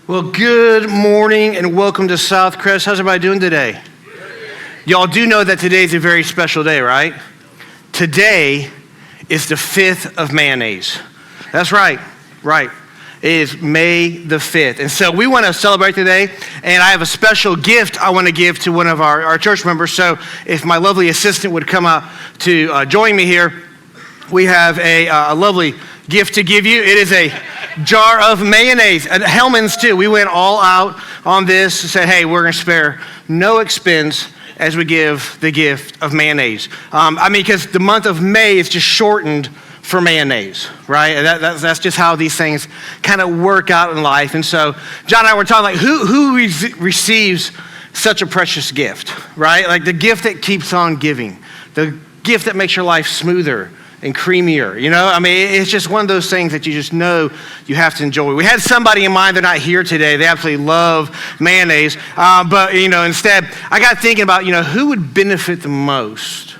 Well, good morning and welcome to SouthCrest. How's everybody doing today? Y'all do know that today is a very special day, right? Today is the 5th of mayonnaise. That's right. It is May the 5th. And so we want to celebrate today, and I have a special gift I want to give to one of our church members. So if my lovely assistant would come out to join me here, we have a lovely gift to give you. It is a jar of mayonnaise, and Hellman's too. We went all out on this and said, hey, we're going to spare no expense as we give the gift of mayonnaise. Because the month of May is just shortened for mayonnaise, right? And that's just how these things kind of work out in life. And so John and I were talking, like, who receives such a precious gift, right? Like the gift that keeps on giving, the gift that makes your life smoother and creamier, you know? I mean, it's just one of those things that you just know you have to enjoy. We had somebody in mind, they're not here today. They absolutely love mayonnaise. But instead, I got thinking about, who would benefit the most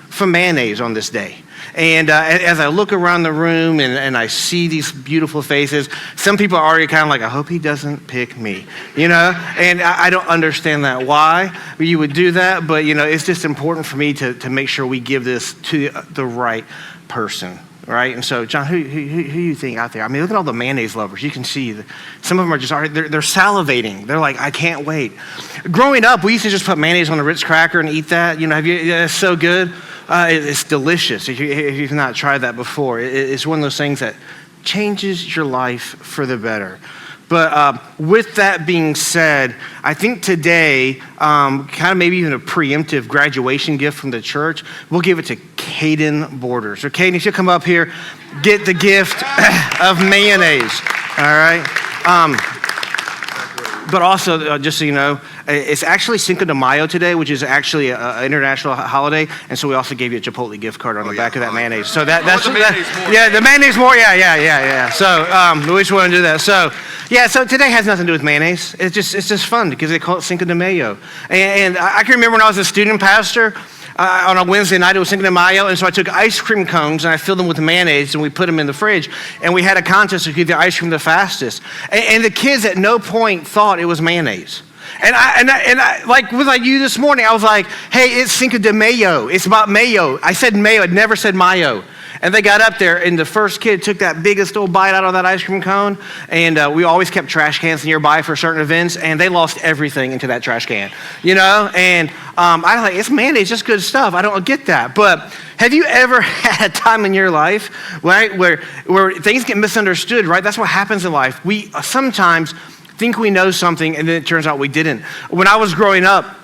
from mayonnaise on this day? And as I look around the room and I see these beautiful faces, some people are already kind of like, I hope he doesn't pick me, And I don't understand that, why you would do that. But, it's just important for me to make sure we give this to the right person, right? And so, John, who do you think out there? I mean, look at all the mayonnaise lovers. You can see some of them are just already, they're salivating. They're like, I can't wait. Growing up, we used to just put mayonnaise on a Ritz cracker and eat that. It's so good. It's delicious if you've not tried that before. It's one of those things that changes your life for the better. But with that being said, I think today, kind of maybe even a preemptive graduation gift from the church, we'll give it to Caden Borders. So Caden, if you come up here, get the gift of mayonnaise, all right? But also, just so you know, it's actually Cinco de Mayo today, which is actually an international holiday, and so we also gave you a Chipotle gift card on the back of that mayonnaise. So the mayonnaise more, yeah. So we just want to do that. So today has nothing to do with mayonnaise. It's just fun because they call it Cinco de Mayo. And I can remember when I was a student pastor, on a Wednesday night, it was Cinco de Mayo, and so I took ice cream cones and I filled them with mayonnaise and we put them in the fridge, and we had a contest to get the ice cream the fastest. And the kids at no point thought it was mayonnaise. And I like you this morning, I was like, hey, it's Cinco de Mayo. It's about mayo. I said mayo, I'd never said mayo. And they got up there, and the first kid took that biggest old bite out of that ice cream cone, and we always kept trash cans nearby for certain events, and they lost everything into that trash can, And I was like, it's mayonnaise, just good stuff. I don't get that. But have you ever had a time in your life, right, where things get misunderstood, right? That's what happens in life. We sometimes think we know something, and then it turns out we didn't. When I was growing up,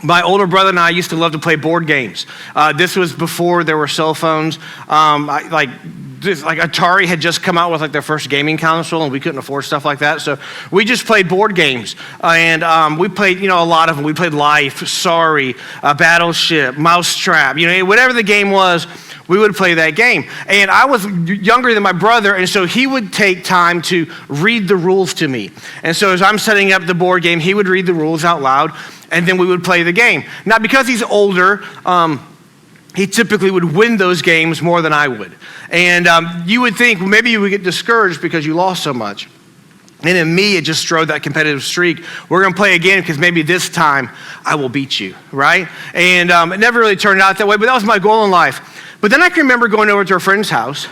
my older brother and I used to love to play board games. This was before there were cell phones. Atari had just come out with their first gaming console, and we couldn't afford stuff like that. So we just played board games, and we played a lot of them. We played Life, Sorry, Battleship, Mousetrap. Whatever the game was, we would play that game. And I was younger than my brother, and so he would take time to read the rules to me. And so as I'm setting up the board game, he would read the rules out loud, and then we would play the game. Now, because he's older, he typically would win those games more than I would. And you would think maybe you would get discouraged because you lost so much. And in me, it just drove that competitive streak. We're going to play again because maybe this time I will beat you, right? And it never really turned out that way, but that was my goal in life. But then I can remember going over to a friend's house,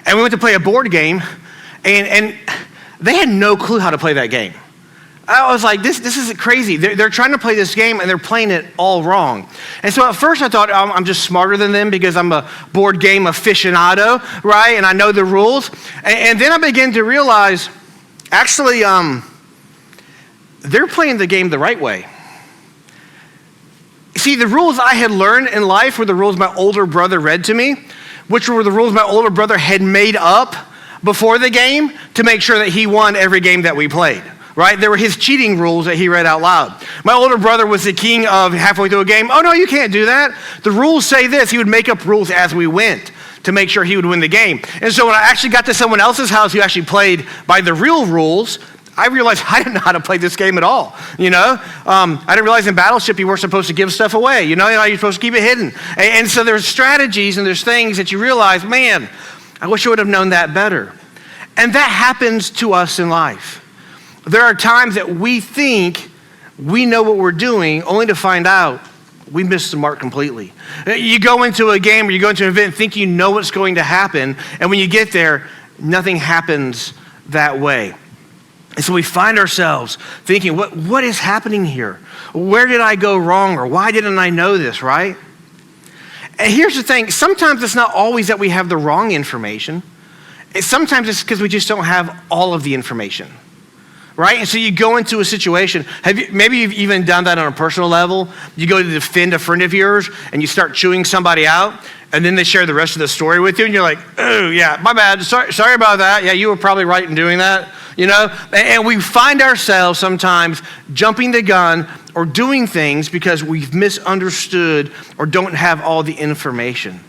and we went to play a board game, and they had no clue how to play that game. I was like, this is crazy. They're trying to play this game, and they're playing it all wrong. And so at first I thought, I'm just smarter than them because I'm a board game aficionado, right? And I know the rules. And then I began to realize, actually, they're playing the game the right way. See, the rules I had learned in life were the rules my older brother read to me, which were the rules my older brother had made up before the game to make sure that he won every game that we played, right? There were his cheating rules that he read out loud. My older brother was the king of halfway through a game, oh no, you can't do that. The rules say this. He would make up rules as we went to make sure he would win the game. And so when I actually got to someone else's house who actually played by the real rules, I realized I didn't know how to play this game at all, I didn't realize in Battleship you weren't supposed to give stuff away, you're supposed to keep it hidden. And so there's strategies and there's things that you realize, man, I wish I would have known that better. And that happens to us in life. There are times that we think we know what we're doing, only to find out we missed the mark completely. You go into a game or you go into an event thinking you know what's going to happen, and when you get there, nothing happens that way. And so we find ourselves thinking, what is happening here? Where did I go wrong, or why didn't I know this, right? And here's the thing, sometimes it's not always that we have the wrong information. Sometimes it's because we just don't have all of the information, right? And so you go into a situation, maybe you've even done that on a personal level. You go to defend a friend of yours and you start chewing somebody out, and then they share the rest of the story with you, and you're like, oh yeah, my bad, sorry about that. Yeah, you were probably right in doing that, you know? And we find ourselves sometimes jumping the gun or doing things because we've misunderstood or don't have all the information.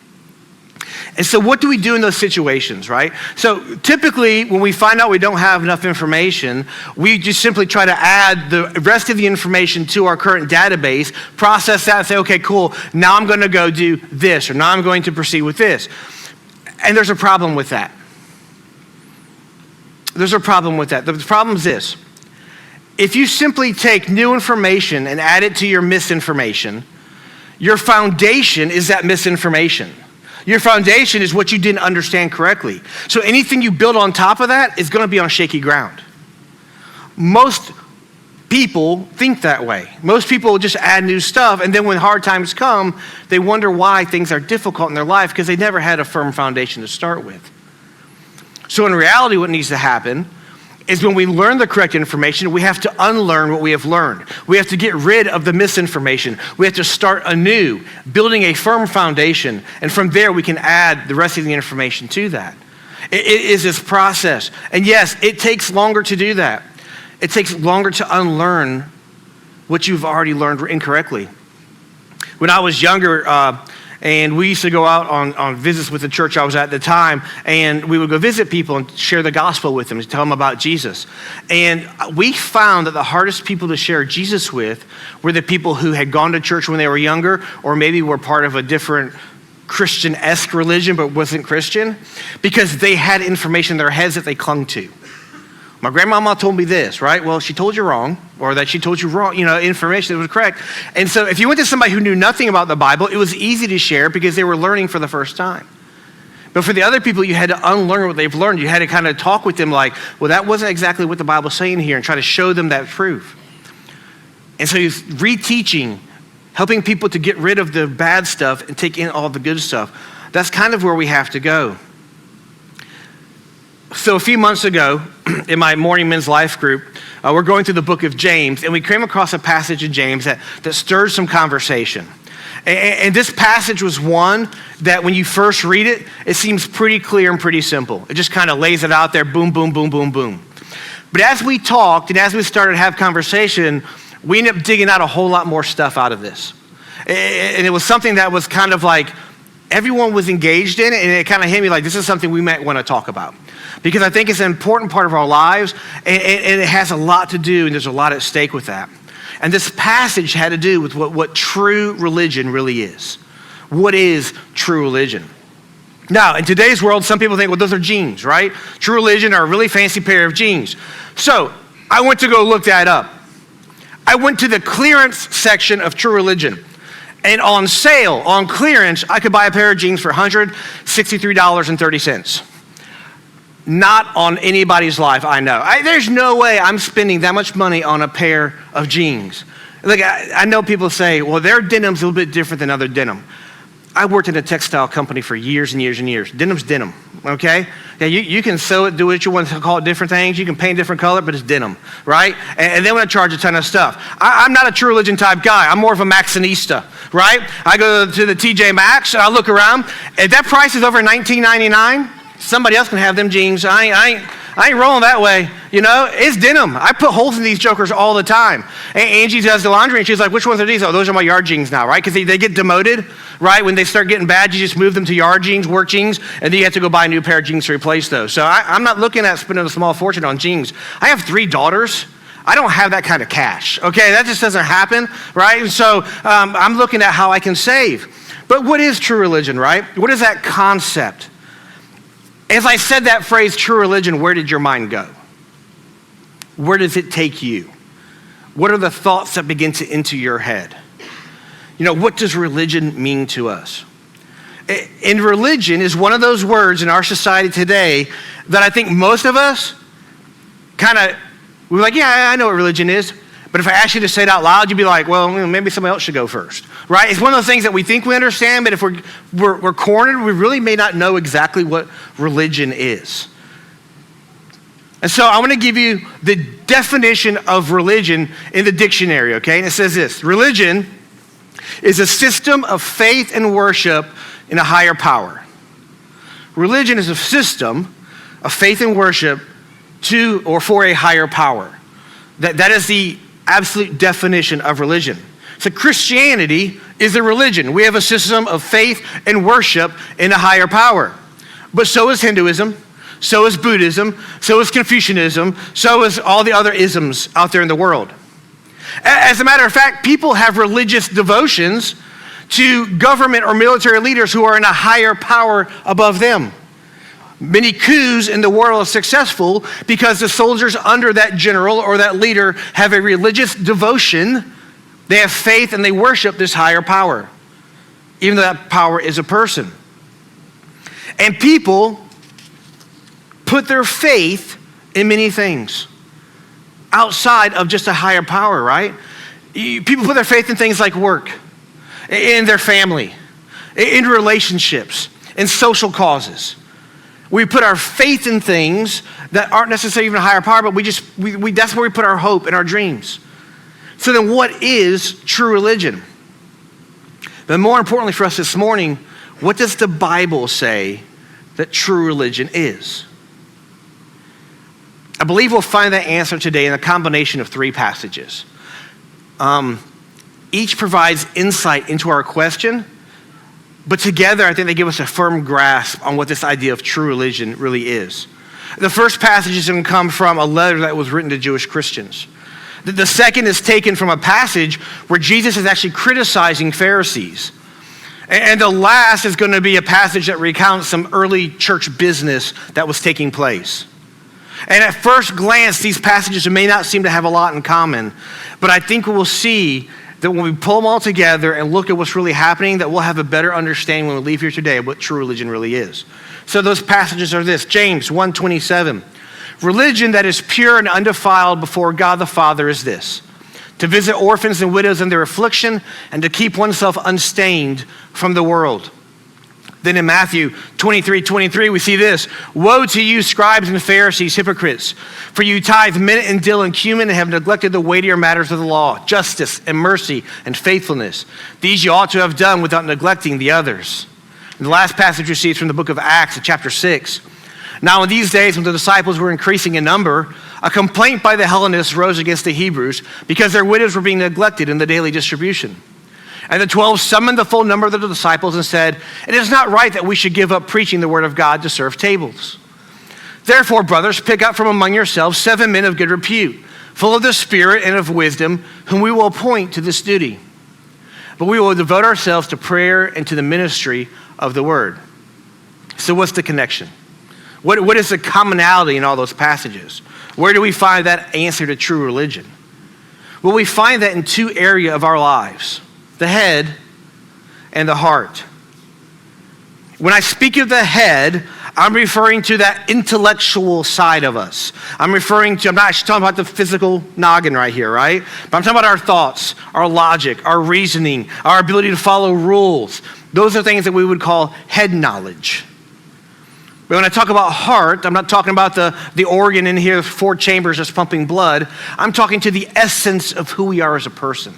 And so what do we do in those situations, right? So typically when we find out we don't have enough information, we just simply try to add the rest of the information to our current database, process that and say, okay, cool, now I'm going to go do this, or now I'm going to proceed with this. And there's a problem with that. There's a problem with that. The problem is this. If you simply take new information and add it to your misinformation, your foundation is that misinformation. Your foundation is what you didn't understand correctly. So anything you build on top of that is going to be on shaky ground. Most people think that way. Most people just add new stuff, and then when hard times come, they wonder why things are difficult in their life because they never had a firm foundation to start with. So in reality, what needs to happen is when we learn the correct information, we have to unlearn what we have learned. We have to get rid of the misinformation. We have to start anew, building a firm foundation, and from there we can add the rest of the information to that. It is this process. And yes, it takes longer to do that. It takes longer to unlearn what you've already learned incorrectly. When I was younger, and we used to go out on visits with the church I was at the time, and we would go visit people and share the gospel with them, to tell them about Jesus. And we found that the hardest people to share Jesus with were the people who had gone to church when they were younger, or maybe were part of a different Christian-esque religion but wasn't Christian, because they had information in their heads that they clung to. My grandmama told me this, right? Well, she told you wrong, or that she told you wrong, information that was correct. And so if you went to somebody who knew nothing about the Bible, it was easy to share because they were learning for the first time. But for the other people, you had to unlearn what they've learned. You had to kind of talk with them like, well, that wasn't exactly what the Bible's saying here, and try to show them that proof. And so he's reteaching, helping people to get rid of the bad stuff and take in all the good stuff. That's kind of where we have to go. So a few months ago, in my morning men's life group, we're going through the book of James, and we came across a passage in James that stirred some conversation. And this passage was one that when you first read it, it seems pretty clear and pretty simple. It just kind of lays it out there, boom, boom, boom, boom, boom. But as we talked and as we started to have conversation, we ended up digging out a whole lot more stuff out of this. And it was something that was kind of like everyone was engaged in it, and it kind of hit me like this is something we might want to talk about. Because I think it's an important part of our lives, and it has a lot to do, and there's a lot at stake with that. And this passage had to do with what true religion really is. What is true religion? Now, in today's world, some people think, well, those are jeans, right? True religion are a really fancy pair of jeans. So I went to go look that up. I went to the clearance section of True Religion. And on sale, on clearance, I could buy a pair of jeans for $163.30. Not on anybody's life I know. There's no way I'm spending that much money on a pair of jeans. Look, I know people say, well, their denim's a little bit different than other denim. I worked in a textile company for years and years and years. Denim's denim, okay? Yeah, you can sew it, do what you want to call it, different things. You can paint different color, but it's denim, right? And they want to charge a ton of stuff. I'm not a True Religion type guy. I'm more of a Maxxinista, right? I go to the TJ Maxx, and I look around. If that price is over $19.99, somebody else can have them jeans. I ain't rolling that way. It's denim. I put holes in these jokers all the time. And Angie does the laundry, and she's like, which ones are these? Oh, those are my yard jeans now, right? Because they get demoted, right? When they start getting bad, you just move them to yard jeans, work jeans, and then you have to go buy a new pair of jeans to replace those. So I'm not looking at spending a small fortune on jeans. I have 3 daughters. I don't have that kind of cash, okay? That just doesn't happen, right? And so I'm looking at how I can save. But what is true religion, right? What is that concept? As I said that phrase, true religion, where did your mind go? where does it take you? What are the thoughts that begin to enter your head? What does religion mean to us? And religion is one of those words in our society today that I think most of us we're like, yeah, I know what religion is. But if I ask you to say it out loud, you'd be like, well, maybe somebody else should go first, right? It's one of those things that we think we understand, but if we're cornered, we really may not know exactly what religion is. And so I want to give you the definition of religion in the dictionary, okay? And it says this: religion is a system of faith and worship in a higher power. Religion is a system of faith and worship to or for a higher power. That is the absolute definition of religion. So Christianity is a religion. We have a system of faith and worship in a higher power. But so is Hinduism, so is Buddhism, so is Confucianism, so is all the other isms out there in the world. As a matter of fact, people have religious devotions to government or military leaders who are in a higher power above them. Many coups in the world are successful because the soldiers under that general or that leader have a religious devotion. They have faith and they worship this higher power, even though that power is a person. And people put their faith in many things outside of just a higher power, right? People put their faith in things like work, in their family, in relationships, in social causes. We put our faith in things that aren't necessarily even a higher power, but that's where we put our hope and our dreams. So then what is true religion? But more importantly for us this morning, what does the Bible say that true religion is? I believe we'll find that answer today in a combination of 3 passages. Each provides insight into our question, but together I think they give us a firm grasp on what this idea of true religion really is. The first passage is going to come from a letter that was written to Jewish Christians. The second is taken from a passage where Jesus is actually criticizing Pharisees. And the last is going to be a passage that recounts some early church business that was taking place. And at first glance, these passages may not seem to have a lot in common, but I think we'll see that when we pull them all together and look at what's really happening, that we'll have a better understanding when we leave here today of what true religion really is. So those passages are this: James 1:27. Religion that is pure and undefiled before God the Father is this: to visit orphans and widows in their affliction and to keep oneself unstained from the world. Then in Matthew 23:23, we see this: woe to you, scribes and Pharisees, hypocrites, for you tithe mint and dill and cumin and have neglected the weightier matters of the law, justice and mercy and faithfulness. These you ought to have done without neglecting the others. And the last passage we see is from the book of Acts, chapter 6. Now in these days when the disciples were increasing in number, a complaint by the Hellenists rose against the Hebrews because their widows were being neglected in the daily distribution. And the 12 summoned the full number of the disciples and said, it is not right that we should give up preaching the word of God to serve tables. Therefore, brothers, pick out from among yourselves 7 men of good repute, full of the Spirit and of wisdom, whom we will appoint to this duty. But we will devote ourselves to prayer and to the ministry of the word. So what's the connection? What is the commonality in all those passages? Where do we find that answer to true religion? Well, we find that in 2 areas of our lives: the head and the heart. When I speak of the head, I'm referring to that intellectual side of us. I'm not actually talking about the physical noggin right here, right? But I'm talking about our thoughts, our logic, our reasoning, our ability to follow rules. Those are things that we would call head knowledge. But when I talk about heart, I'm not talking about the organ in here, 4 chambers just pumping blood. I'm talking to the essence of who we are as a person.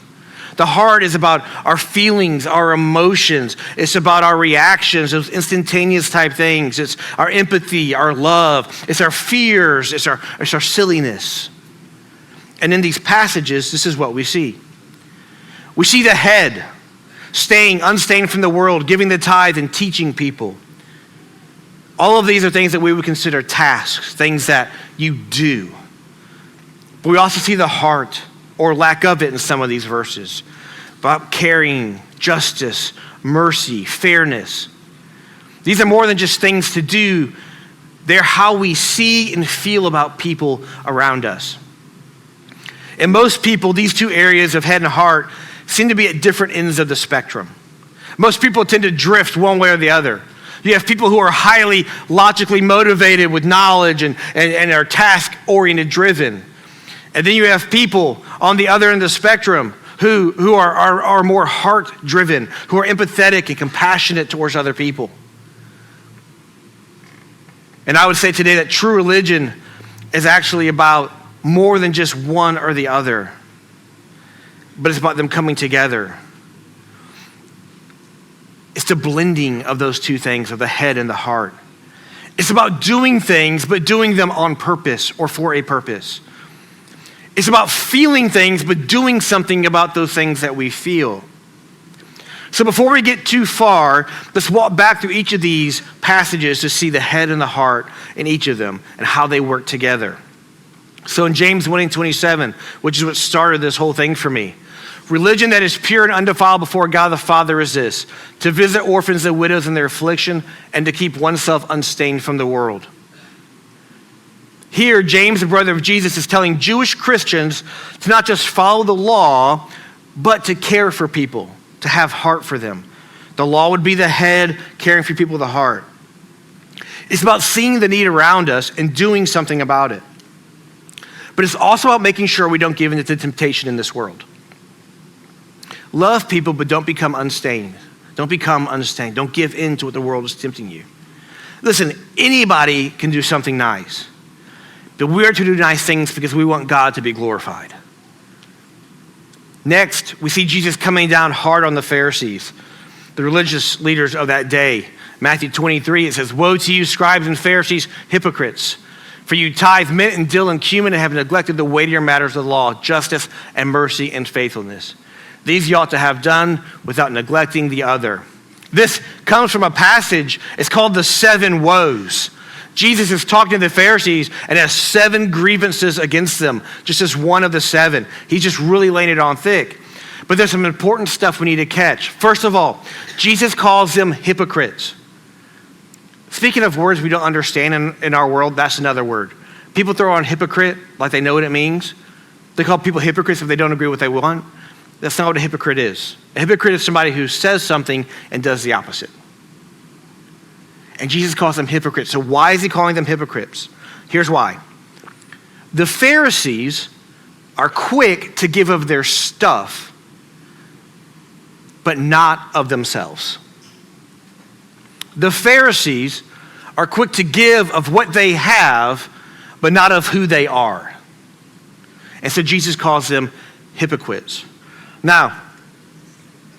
The heart is about our feelings, our emotions. It's about our reactions, those instantaneous type things. It's our empathy, our love. It's our fears. It's our silliness. And in these passages, this is what we see. We see the head staying unstained from the world, giving the tithe and teaching people. All of these are things that we would consider tasks, things that you do. But we also see the heart, or lack of it in some of these verses, about caring, justice, mercy, fairness. These are more than just things to do. They're how we see and feel about people around us. And most people, these two areas of head and heart seem to be at different ends of the spectrum. Most people tend to drift one way or the other. You have people who are highly logically motivated with knowledge and are task-oriented driven. And then you have people on the other end of the spectrum who are more heart-driven, who are empathetic and compassionate towards other people. And I would say today that true religion is actually about more than just one or the other, but it's about them coming together. It's the blending of those two things, of the head and the heart. It's about doing things, but doing them on purpose or for a purpose. It's about feeling things, but doing something about those things that we feel. So before we get too far, let's walk back through each of these passages to see the head and the heart in each of them and how they work together. So in James 1:27, which is what started this whole thing for me, religion that is pure and undefiled before God the Father is this: to visit orphans and widows in their affliction and to keep oneself unstained from the world. Here, James, the brother of Jesus, is telling Jewish Christians to not just follow the law, but to care for people, to have heart for them. The law would be the head, caring for people with the heart. It's about seeing the need around us and doing something about it. But it's also about making sure we don't give in to temptation in this world. Love people, but don't become unstained. Don't become unstained. Don't give in to what the world is tempting you. Listen, anybody can do something nice. But we are to do nice things because we want God to be glorified. Next, we see Jesus coming down hard on the Pharisees, the religious leaders of that day. Matthew 23, it says, "Woe to you, scribes and Pharisees, hypocrites! For you tithe mint and dill and cumin and have neglected the weightier matters of the law, justice and mercy and faithfulness. These you ought to have done without neglecting the other." This comes from a passage, it's called the 7 woes. Jesus is talking to the Pharisees and has 7 grievances against them, just as one of the 7. He's just really laying it on thick. But there's some important stuff we need to catch. First of all, Jesus calls them hypocrites. Speaking of words we don't understand in our world, that's another word. People throw on hypocrite like they know what it means. They call people hypocrites if they don't agree with what they want. That's not what a hypocrite is. A hypocrite is somebody who says something and does the opposite. And Jesus calls them hypocrites. So why is he calling them hypocrites? Here's why. The Pharisees are quick to give of their stuff, but not of themselves. The Pharisees are quick to give of what they have, but not of who they are. And so Jesus calls them hypocrites. Now,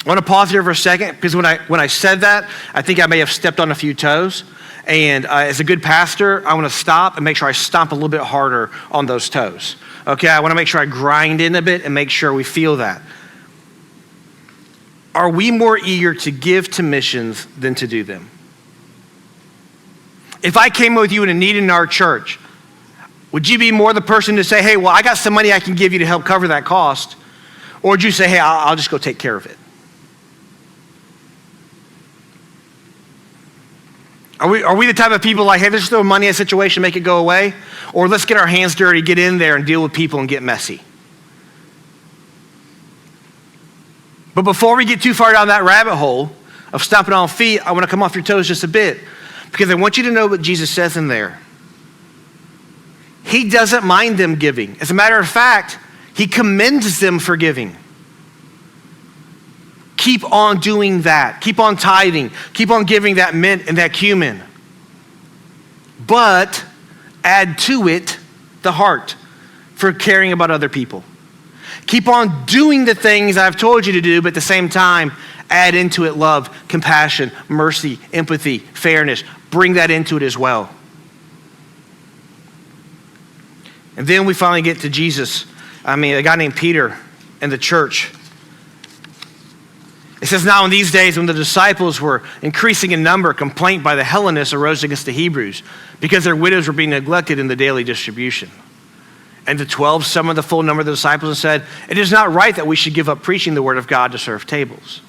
I want to pause here for a second, because when I said that, I think I may have stepped on a few toes. And as a good pastor, I want to stop and make sure I stomp a little bit harder on those toes. Okay, I want to make sure I grind in a bit and make sure we feel that. Are we more eager to give to missions than to do them? If I came with you in a need in our church, would you be more the person to say, hey, well, I got some money I can give you to help cover that cost? Or would you say, hey, I'll just go take care of it? Are we the type of people like, hey, let's throw money at a situation, make it go away? Or let's get our hands dirty, get in there and deal with people and get messy? But before we get too far down that rabbit hole of stomping on feet, I want to come off your toes just a bit, because I want you to know what Jesus says in there. He doesn't mind them giving. As a matter of fact, he commends them for giving. Keep on doing that. Keep on tithing. Keep on giving that mint and that cumin. But add to it the heart for caring about other people. Keep on doing the things I've told you to do, but at the same time, add into it love, compassion, mercy, empathy, fairness. Bring that into it as well. And then we finally get to Jesus. A guy named Peter and the church. It says, now in these days when the disciples were increasing in number, complaint by the Hellenists arose against the Hebrews because their widows were being neglected in the daily distribution. And the 12 summoned the full number of the disciples and said, it is not right that we should give up preaching the word of God to serve tables.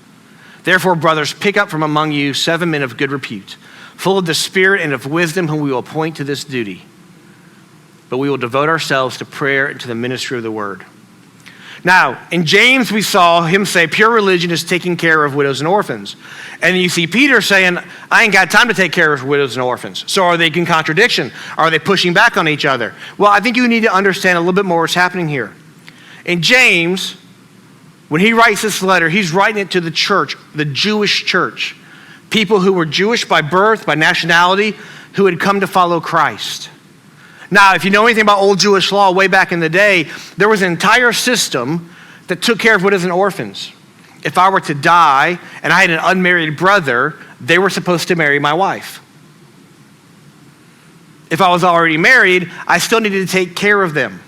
Therefore, brothers, pick up from among you 7 men of good repute, full of the Spirit and of wisdom, whom we will appoint to this duty. But we will devote ourselves to prayer and to the ministry of the word. Now, in James, we saw him say pure religion is taking care of widows and orphans. And you see Peter saying, I ain't got time to take care of widows and orphans. So are they in contradiction? Are they pushing back on each other? Well, I think you need to understand a little bit more what's happening here. In James, when he writes this letter, he's writing it to the church, the Jewish church. People who were Jewish by birth, by nationality, who had come to follow Christ. Now, if you know anything about old Jewish law way back in the day, there was an entire system that took care of widows and orphans. If I were to die and I had an unmarried brother, they were supposed to marry my wife. If I was already married, I still needed to take care of them.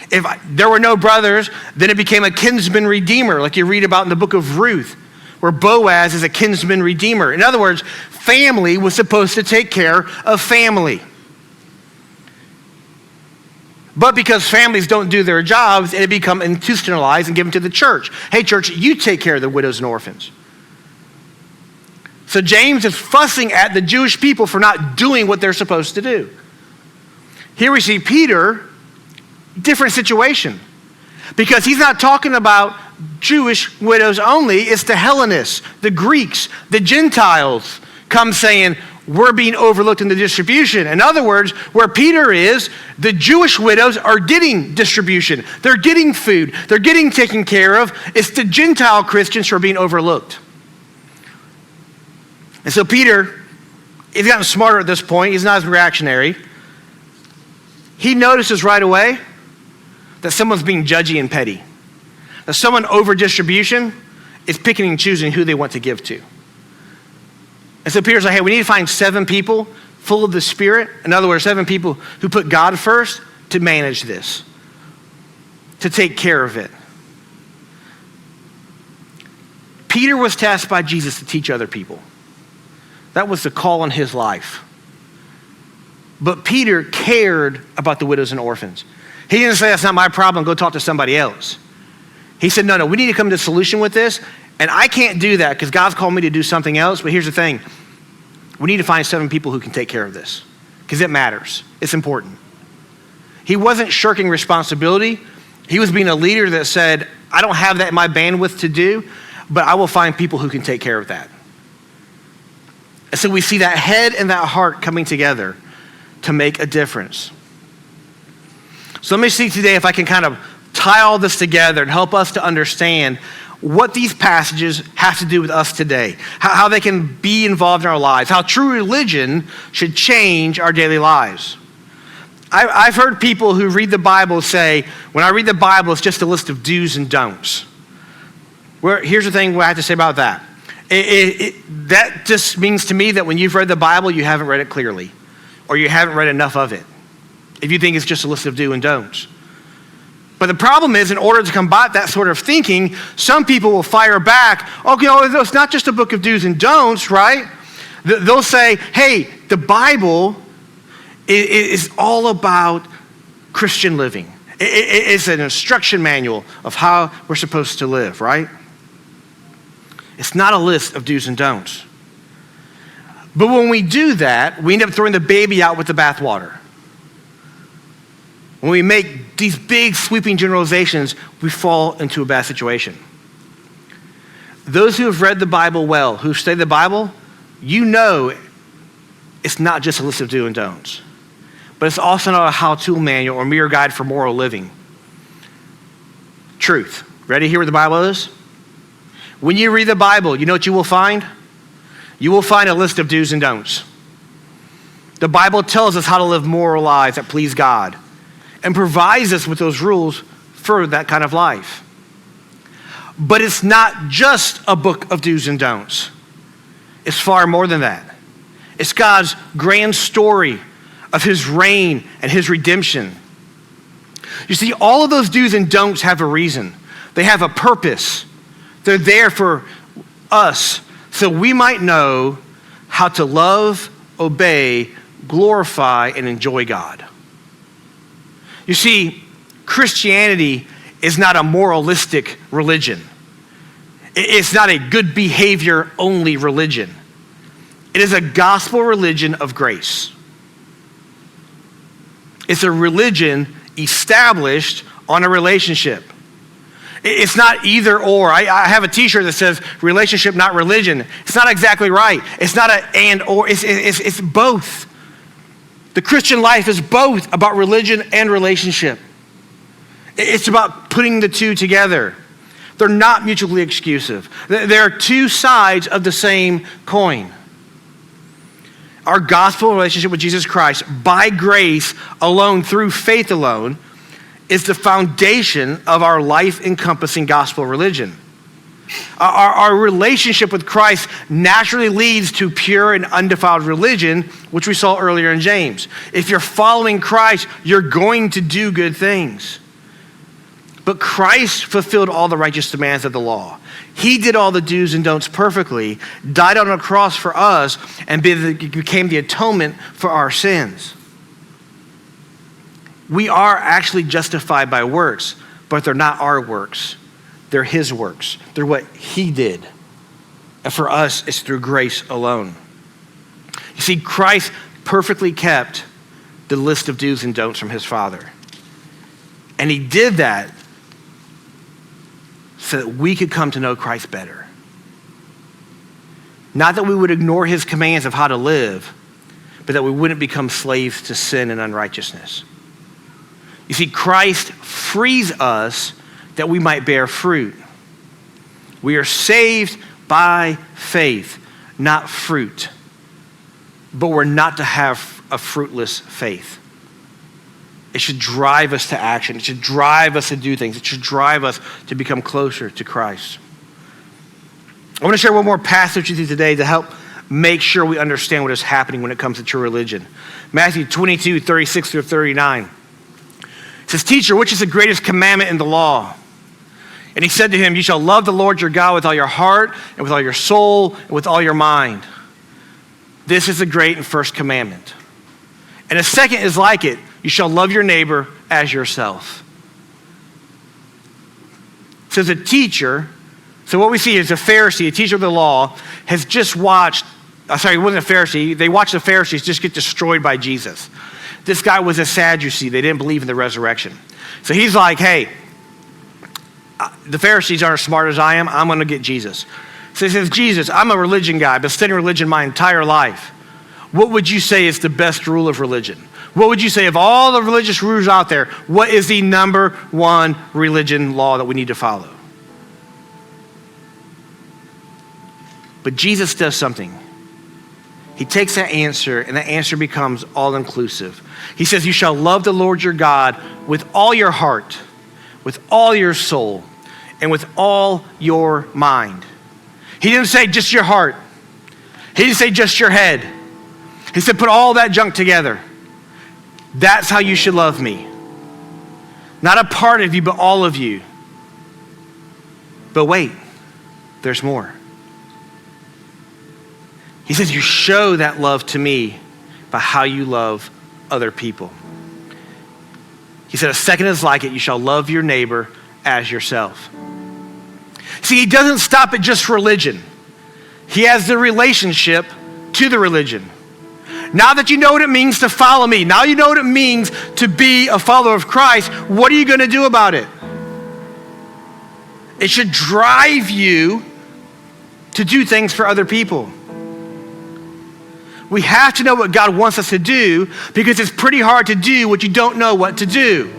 If there were no brothers, then it became a kinsman redeemer, like you read about in the book of Ruth, where Boaz is a kinsman redeemer. In other words, family was supposed to take care of family. But because families don't do their jobs, it become institutionalized and given to the church. Hey, church, you take care of the widows and orphans. So James is fussing at the Jewish people for not doing what they're supposed to do. Here we see Peter, different situation. Because he's not talking about Jewish widows only, it's the Hellenists, the Greeks, the Gentiles come saying, we're being overlooked in the distribution. In other words, where Peter is, the Jewish widows are getting distribution. They're getting food. They're getting taken care of. It's the Gentile Christians who are being overlooked. And so Peter, he's gotten smarter at this point. He's not as reactionary. He notices right away that someone's being judgy and petty. That someone over distribution is picking and choosing who they want to give to. And so Peter's like, hey, we need to find 7 people full of the Spirit. In other words, 7 people who put God first to manage this, to take care of it. Peter was tasked by Jesus to teach other people. That was the call on his life. But Peter cared about the widows and orphans. He didn't say, that's not my problem, go talk to somebody else. He said, no, we need to come to a solution with this. And I can't do that because God's called me to do something else. But here's the thing. We need to find 7 people who can take care of this because it matters. It's important. He wasn't shirking responsibility. He was being a leader that said, I don't have that in my bandwidth to do, but I will find people who can take care of that. And so we see that head and that heart coming together to make a difference. So let me see today if I can kind of tie all this together and help us to understand what these passages have to do with us today, how they can be involved in our lives, how true religion should change our daily lives. I've heard people who read the Bible say, when I read the Bible, it's just a list of do's and don'ts. Here's the thing I have to say about that. That just means to me that when you've read the Bible, you haven't read it clearly, or you haven't read enough of it, if you think it's just a list of do and don'ts. But the problem is, in order to combat that sort of thinking, some people will fire back, okay, it's not just a book of do's and don'ts, right? They'll say, hey, the Bible is all about Christian living. It's an instruction manual of how we're supposed to live, right? It's not a list of do's and don'ts. But when we do that, we end up throwing the baby out with the bathwater. When we make these big sweeping generalizations, we fall into a bad situation. Those who have read the Bible well, who study the Bible, you know it's not just a list of do and don'ts, but it's also not a how-to manual or mere guide for moral living. Truth. Ready to hear what the Bible is? When you read the Bible, you know what you will find? You will find a list of do's and don'ts. The Bible tells us how to live moral lives that please God, and provides us with those rules for that kind of life. But it's not just a book of do's and don'ts. It's far more than that. It's God's grand story of his reign and his redemption. You see, all of those do's and don'ts have a reason. They have a purpose. They're there for us so we might know how to love, obey, glorify, and enjoy God. You see, Christianity is not a moralistic religion. It's not a good behavior only religion. It is a gospel religion of grace. It's a religion established on a relationship. It's not either or. I have a t-shirt that says relationship, not religion. It's not exactly right. It's not an and or, it's both. The Christian life is both about religion and relationship. It's about putting the two together. They're not mutually exclusive. They're two sides of the same coin. Our gospel relationship with Jesus Christ, by grace alone, through faith alone, is the foundation of our life-encompassing gospel religion. Our relationship with Christ naturally leads to pure and undefiled religion, which we saw earlier in James. If you're following Christ, you're going to do good things. But Christ fulfilled all the righteous demands of the law. He did all the do's and don'ts perfectly, died on a cross for us, and became the atonement for our sins. We are actually justified by works, but they're not our works. They're his works. They're what he did. And for us, it's through grace alone. You see, Christ perfectly kept the list of do's and don'ts from his Father. And he did that so that we could come to know Christ better. Not that we would ignore his commands of how to live, but that we wouldn't become slaves to sin and unrighteousness. You see, Christ frees us that we might bear fruit. We are saved by faith, not fruit. But we're not to have a fruitless faith. It should drive us to action. It should drive us to do things. It should drive us to become closer to Christ. I want to share one more passage with you today to help make sure we understand what is happening when it comes to true religion. Matthew 22, 36 through 39. It says, "Teacher, which is the greatest commandment in the law?" And he said to him, "You shall love the Lord your God with all your heart and with all your soul and with all your mind. This is the great and first commandment. And a second is like it. You shall love your neighbor as yourself." So as a teacher, so what we see is a Pharisee, a teacher of the law, has just watched, he wasn't a Pharisee, they watched the Pharisees just get destroyed by Jesus. This guy was a Sadducee. They didn't believe in the resurrection. So he's like, hey, the Pharisees aren't as smart as I am. I'm going to get Jesus. So he says, Jesus, I'm a religion guy. I've been studying religion my entire life. What would you say is the best rule of religion? What would you say of all the religious rules out there? What is the number one religion law that we need to follow? But Jesus does something. He takes that answer, and that answer becomes all-inclusive. He says, you shall love the Lord your God with all your heart, with all your soul, and with all your mind. He didn't say just your heart. He didn't say just your head. He said, put all that junk together. That's how you should love me. Not a part of you, but all of you. But wait, there's more. He says, you show that love to me by how you love other people. He said, a second is like it. You shall love your neighbor as yourself. See, he doesn't stop at just religion. He has the relationship to the religion. Now that you know what it means to follow me, now you know what it means to be a follower of Christ, what are you going to do about it? It should drive you to do things for other people. We have to know what God wants us to do because it's pretty hard to do what you don't know what to do.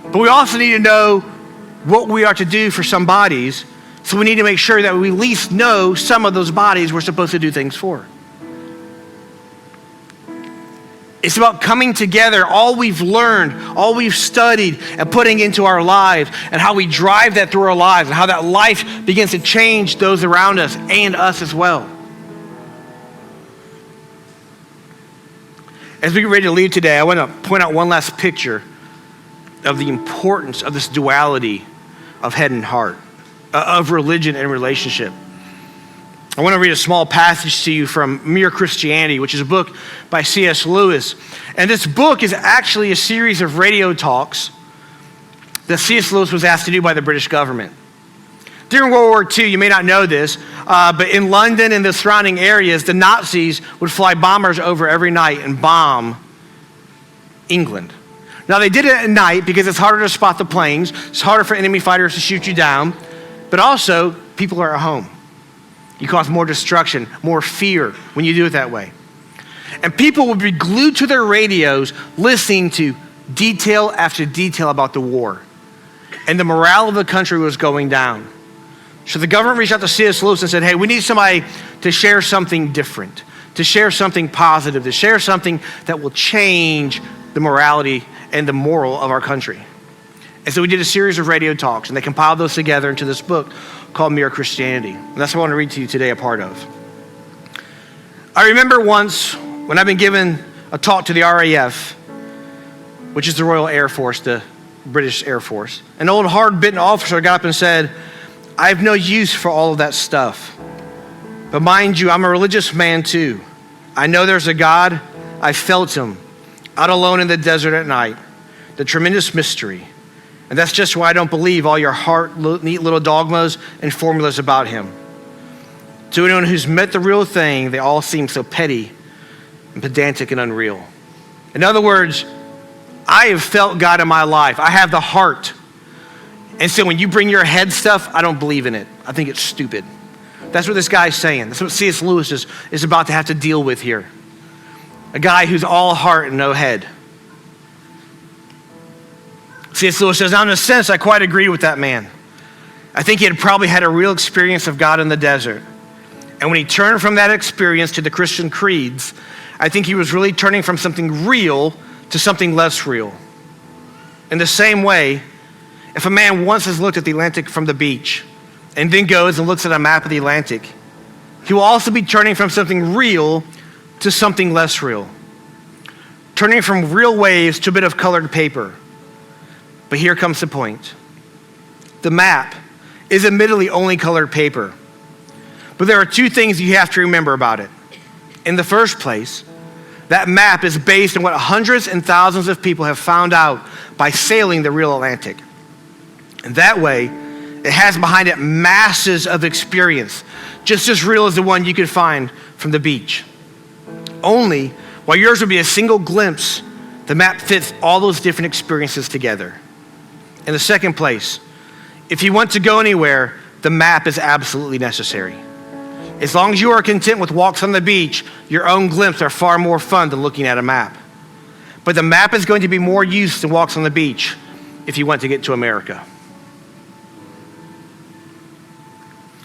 But we also need to know what we are to do for some bodies, so we need to make sure that we at least know some of those bodies we're supposed to do things for. It's about coming together, all we've learned, all we've studied, and putting into our lives, and how we drive that through our lives, and how that life begins to change those around us and us as well. As we get ready to leave today, I want to point out one last picture of the importance of this duality of head and heart, of religion and relationship. I want to read a small passage to you from Mere Christianity, which is a book by C.S. Lewis. And this book is actually a series of radio talks that C.S. Lewis was asked to do by the British government. During World War II, you may not know this, but in London and the surrounding areas, the Nazis would fly bombers over every night and bomb England. Now, they did it at night because it's harder to spot the planes. It's harder for enemy fighters to shoot you down. But also, people are at home. You cause more destruction, more fear when you do it that way. And people would be glued to their radios listening to detail after detail about the war. And the morale of the country was going down. So the government reached out to C.S. Lewis and said, hey, we need somebody to share something different, to share something positive, to share something that will change the morality and the moral of our country. And so we did a series of radio talks, and they compiled those together into this book called Mere Christianity. And that's what I want to read to you today a part of. I remember once when I've been given a talk to the RAF, which is the Royal Air Force, the British Air Force. An old hard-bitten officer got up and said, I have no use for all of that stuff. But mind you, I'm a religious man too. I know there's a God. I felt him out alone in the desert at night. The tremendous mystery. And that's just why I don't believe all your neat little dogmas and formulas about him. To anyone who's met the real thing, they all seem so petty and pedantic and unreal. In other words, I have felt God in my life. I have the heart. And so when you bring your head stuff, I don't believe in it. I think it's stupid. That's what this guy's saying. That's what C.S. Lewis is about to have to deal with here. A guy who's all heart and no head. C.S. Lewis says, now in a sense, I quite agree with that man. I think he had probably had a real experience of God in the desert. And when he turned from that experience to the Christian creeds, I think he was really turning from something real to something less real. In the same way, if a man once has looked at the Atlantic from the beach and then goes and looks at a map of the Atlantic, he will also be turning from something real to something less real. Turning from real waves to a bit of colored paper. But here comes the point. The map is admittedly only colored paper. But there are two things you have to remember about it. In the first place, that map is based on what hundreds and thousands of people have found out by sailing the real Atlantic. And that way, it has behind it masses of experience, just as real as the one you could find from the beach. Only, while yours would be a single glimpse, the map fits all those different experiences together. In the second place, if you want to go anywhere, the map is absolutely necessary. As long as you are content with walks on the beach, your own glimpses are far more fun than looking at a map. But the map is going to be more use than walks on the beach if you want to get to America.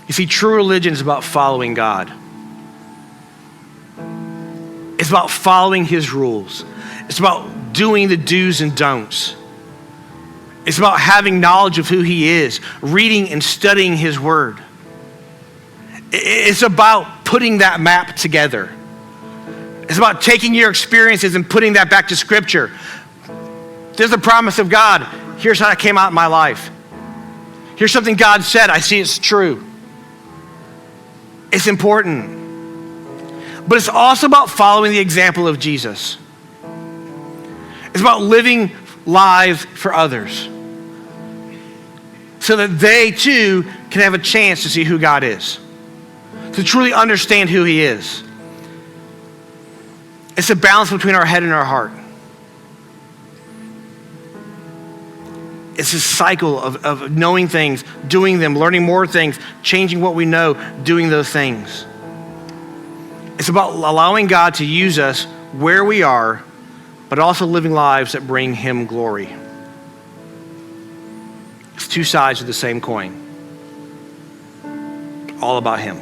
You see, true religion is about following God. It's about following his rules. It's about doing the do's and don'ts. It's about having knowledge of who he is, reading and studying his word. It's about putting that map together. It's about taking your experiences and putting that back to Scripture. There's the promise of God. Here's how it came out in my life. Here's something God said. I see it's true. It's important. But it's also about following the example of Jesus. It's about living lives for others so that they too can have a chance to see who God is, to truly understand who he is. It's a balance between our head and our heart. It's a cycle of knowing things, doing them, learning more things, changing what we know, doing those things. It's about allowing God to use us where we are, but also living lives that bring him glory. It's two sides of the same coin. All about him.